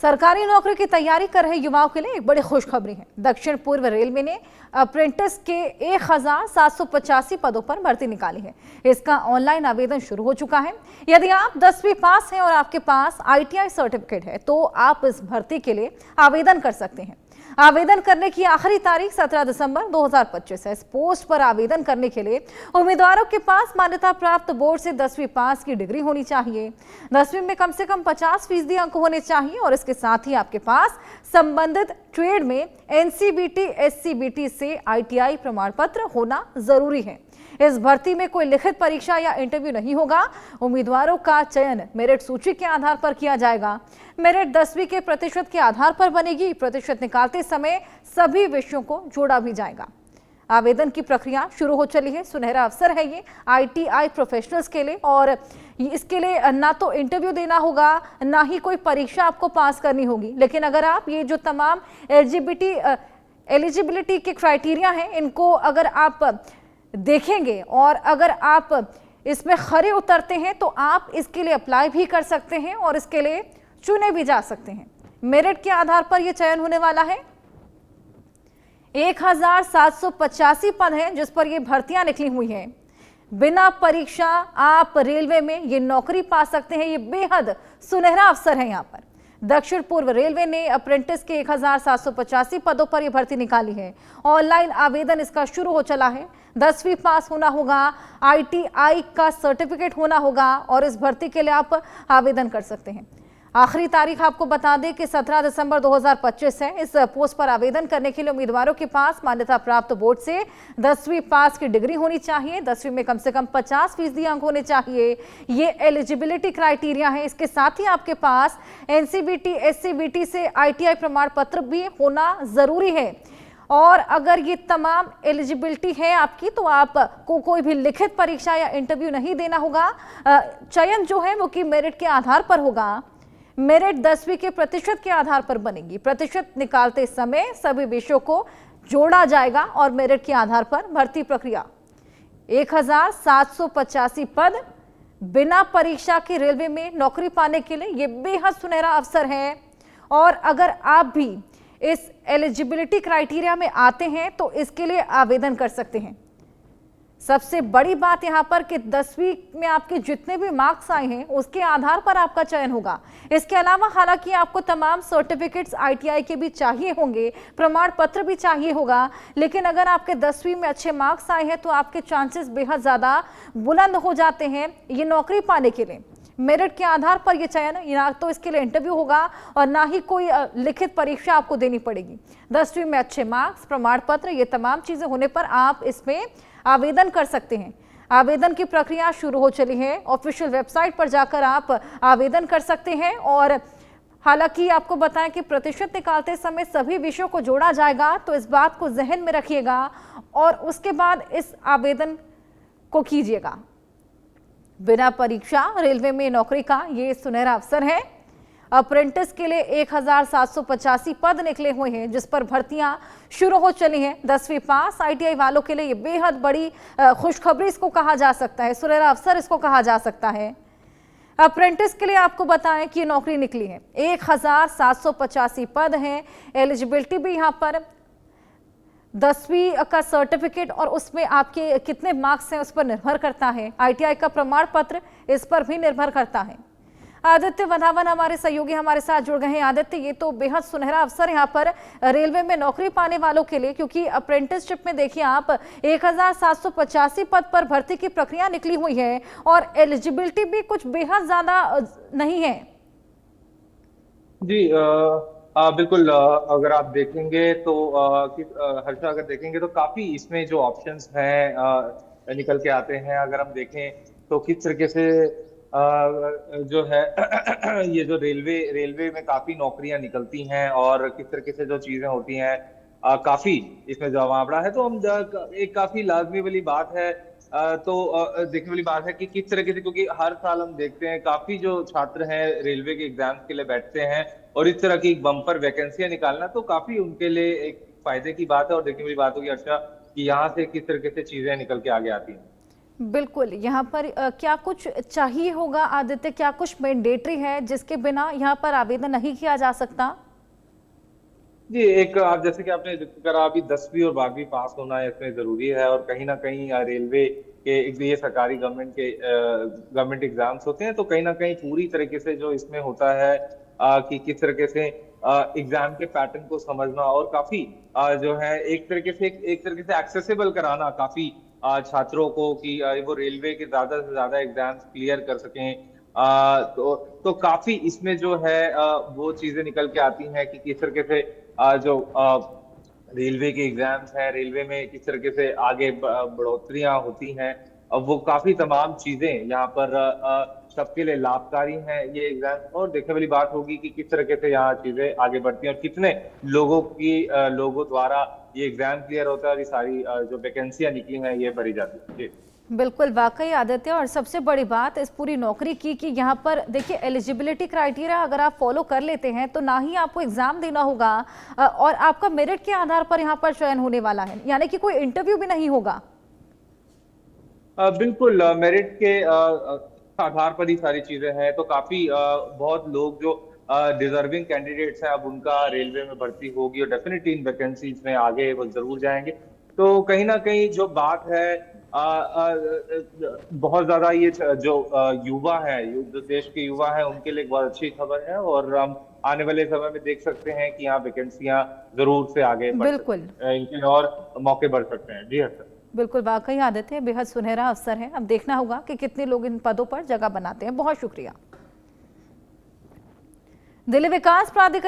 सरकारी नौकरी की तैयारी कर रहे युवाओं के लिए एक बड़ी खुशखबरी है। दक्षिण पूर्व रेलवे ने अप्रेंटिस के 1785 पदों पर भर्ती निकाली है। इसका ऑनलाइन आवेदन शुरू हो चुका है। यदि आप 10वीं पास हैं और आपके पास ITI सर्टिफिकेट है तो आप इस भर्ती के लिए आवेदन कर सकते हैं। आवेदन करने की आखिरी तारीख 17 दिसंबर 2025 है। इस पोस्ट पर आवेदन करने के लिए उम्मीदवारों के पास मान्यता प्राप्त बोर्ड से 10वीं पास की डिग्री होनी चाहिए। 10वीं में कम से कम 50% अंक होने चाहिए और इसके साथ ही आपके पास संबंधित ट्रेड में NCBT SCBT से ITI प्रमाण पत्र होना जरूरी है। इस भर्ती में कोई लिखित परीक्षा या इंटरव्यू नहीं होगा। उम्मीदवारों का चयन मेरिट सूची के आधार पर किया जाएगा। मेरिट 10वीं के प्रतिशत के आधार पर बनेगी। प्रतिशत निकालते समय सभी विषयों को जोड़ा भी जाएगा। आवेदन की प्रक्रिया शुरू हो चली है। सुनहरा अवसर है ये ITI प्रोफेशनल्स के लिए और इसके लिए ना तो इंटरव्यू देना होगा, ना ही कोई परीक्षा आपको पास करनी होगी। लेकिन अगर आप ये जो तमाम एलिजिबिलिटी के क्राइटेरिया हैं, इनको अगर आप देखेंगे और अगर आप इसमें खरे उतरते हैं तो आप इसके लिए अप्लाई भी कर सकते हैं और इसके लिए चुने भी जा सकते हैं। मेरिट के आधार पर यह चयन होने वाला है। 1785 पद हैं जिस पर ये भर्तियां निकली हुई हैं। बिना परीक्षा आप रेलवे में ये नौकरी पा सकते हैं। ये बेहद सुनहरा अवसर है। यहाँ पर दक्षिण पूर्व रेलवे ने अप्रेंटिस के 1785 पदों पर यह भर्ती निकाली है। ऑनलाइन आवेदन इसका शुरू हो चला है। 10वीं पास होना होगा, ITI का सर्टिफिकेट होना होगा और इस भर्ती के लिए आप आवेदन कर सकते हैं। आखिरी तारीख आपको बता दें कि 17 दिसंबर 2025 है। इस पोस्ट पर आवेदन करने के लिए उम्मीदवारों के पास मान्यता प्राप्त बोर्ड से 10वीं पास की डिग्री होनी चाहिए। 10वीं में कम से कम 50% अंक होने चाहिए। ये एलिजिबिलिटी क्राइटेरिया है। इसके साथ ही आपके पास NCBT SCBT से ITI प्रमाण पत्र भी होना जरूरी है। और अगर ये तमाम एलिजिबिलिटी है आपकी तो आपको कोई भी लिखित परीक्षा या इंटरव्यू नहीं देना होगा। चयन जो है वो कि मेरिट के आधार पर होगा। मेरिट 10वीं के प्रतिशत के आधार पर बनेगी। प्रतिशत निकालते समय सभी विषयों को जोड़ा जाएगा और मेरिट के आधार पर भर्ती प्रक्रिया। 1785 पद बिना परीक्षा के रेलवे में नौकरी पाने के लिए यह बेहद सुनहरा अवसर है। और अगर आप भी इस एलिजिबिलिटी क्राइटेरिया में आते हैं तो इसके लिए आवेदन कर सकते हैं। सबसे बड़ी बात यहां पर कि 10वीं में आपके जितने भी मार्क्स आए हैं उसके आधार पर आपका चयन होगा। इसके अलावा हालांकि आपको तमाम सर्टिफिकेट्स ITI के भी चाहिए होंगे, प्रमाण पत्र भी चाहिए होगा, लेकिन अगर आपके 10वीं में अच्छे मार्क्स आए हैं तो आपके चांसेस बेहद ज्यादा बुलंद हो जाते हैं ये नौकरी पाने के लिए। मेरिट के आधार पर यह चयन, ना तो इसके लिए इंटरव्यू होगा और ना ही कोई लिखित परीक्षा आपको देनी पड़ेगी। 10वीं में अच्छे मार्क्स, प्रमाण पत्र, ये तमाम चीजें होने पर आप इसमें आवेदन कर सकते हैं। आवेदन की प्रक्रिया शुरू हो चली है। ऑफिशियल वेबसाइट पर जाकर आप आवेदन कर सकते हैं और हालांकि आपको बताएं कि प्रतिशत निकालते समय सभी विषयों को जोड़ा जाएगा, तो इस बात को जहन में रखिएगा और उसके बाद इस आवेदन को कीजिएगा। बिना परीक्षा रेलवे में नौकरी का ये सुनहरा अवसर है। अप्रेंटिस के लिए 1785 पद निकले हुए हैं जिस पर भर्तियां शुरू हो चली हैं। 10वीं पास ITI वालों के लिए ये बेहद बड़ी खुशखबरी इसको कहा जा सकता है, सुनहरा अवसर इसको कहा जा सकता है। अप्रेंटिस के लिए आपको बताएं कि नौकरी निकली है। 1785 पद हैं। एलिजिबिलिटी भी यहाँ पर 10वीं का सर्टिफिकेट और उसमें आपके कितने मार्क्स हैं उस पर निर्भर करता है। ITI का प्रमाण पत्र इस पर भी निर्भर करता है। आदित्य वधावन हमारे सहयोगी हमारे साथ जुड़ गए हैं। आदित्य, ये तो बेहद सुनहरा अवसर यहाँ पर रेलवे में नौकरी पाने वालों के लिए, क्योंकि अप्रेंटिसशिप में देखिए आप 1785 पद पर भर्ती की प्रक्रिया निकली हुई है और एलिजिबिलिटी भी कुछ बेहद ज्यादा नहीं है। जी बिल्कुल। अगर आप देखेंगे तो हर्षा, अगर देखेंगे तो काफी इसमें जो ऑप्शंस हैं निकल के आते हैं। अगर हम देखें तो किस तरीके से जो है ये जो रेलवे में काफी नौकरियां निकलती हैं और किस तरीके से जो चीजें होती हैं काफी इसमें जमावड़ा है। तो हम एक काफी लाजमी वाली बात है देखने वाली बात है कि किस तरीके से, क्योंकि हर साल हम देखते हैं काफी जो छात्र हैं रेलवे के एग्जाम्स के लिए बैठते हैं और इस तरह की बम्पर वैकेंसियां निकालना तो काफी उनके लिए एक फायदे की बात है। और देखने वाली बात होगी अच्छा कि यहाँ से किस तरीके से चीजें निकल के आगे आती हैं। बिल्कुल, यहाँ पर क्या कुछ चाहिए होगा आदित्य, क्या कुछ मैंडेटरी है जिसके बिना यहाँ पर आवेदन नहीं किया जा सकता? जी, एक आप जैसे कि आपने जिक्र करा अभी 10वीं और 12वीं पास होना इसमें ज़रूरी है और कहीं न कहीं रेलवे के एक ये सरकारी गवर्नमेंट एग्ज़ाम्स होते हैं, तो कहीं न कहीं पूरी तरीके से जो इसमें होता है कि किस तरीके से एग्ज़ाम के पैटर्न को समझना और काफ़ी जो है एक तरीके से एक्सेसिबल कराना काफ़ी छात्रों को कि वो रेलवे के ज़्यादा से ज़्यादा एग्ज़ाम्स क्लियर कर सकें। तो काफ़ी इसमें जो है वो चीज़ें निकल के आती हैं कि किस तरीके से जो रेलवे के एग्जाम्स हैं, रेलवे में किस तरीके से आगे बढ़ोतरियां होती हैं। अब वो काफी तमाम चीजें यहाँ पर सबके लिए लाभकारी हैं ये एग्जाम और देखने वाली बात होगी कि किस तरीके से यहाँ चीजें आगे बढ़ती हैं और कितने लोगों द्वारा ये एग्जाम क्लियर होता है और ये सारी जो वैकेंसियां निकली हैं ये भरी जाती है। जी। बिल्कुल, वाकई आदित्य, और सबसे बड़ी बात इस पूरी नौकरी की कि यहाँ पर देखिए एलिजिबिलिटी क्राइटेरिया अगर आप फॉलो कर लेते हैं तो ना ही आपको एग्जाम देना होगा और आपका मेरिट के आधार पर यहाँ पर चयन होने वाला है, यानी कि कोई इंटरव्यू भी नहीं होगा। बिल्कुल मेरिट के आधार पर ही सारी चीजें हैं तो काफी बहुत लोग जो डिजर्विंग कैंडिडेट्स हैं अब उनका रेलवे में भर्ती होगी और डेफिनेटली इन वैकेंसीज में आगे वो जरूर जाएंगे। तो कहीं ना कहीं जो बात है बहुत ज्यादा ये जो युवा है जो देश के युवा है उनके लिए एक बहुत अच्छी खबर है और हम आने वाले समय में देख सकते हैं कि यहाँ वैकेंसियां जरूर से आगे बढ़ सकती बिल्कुल हैं, इनके और मौके बढ़ सकते हैं। जी हाँ सर। बिल्कुल, वाकई आदित्य, बेहद सुनहरा अवसर है। अब देखना होगा कि कितने लोग इन पदों पर जगह बनाते हैं। बहुत शुक्रिया। दिल्ली विकास प्राधिकरण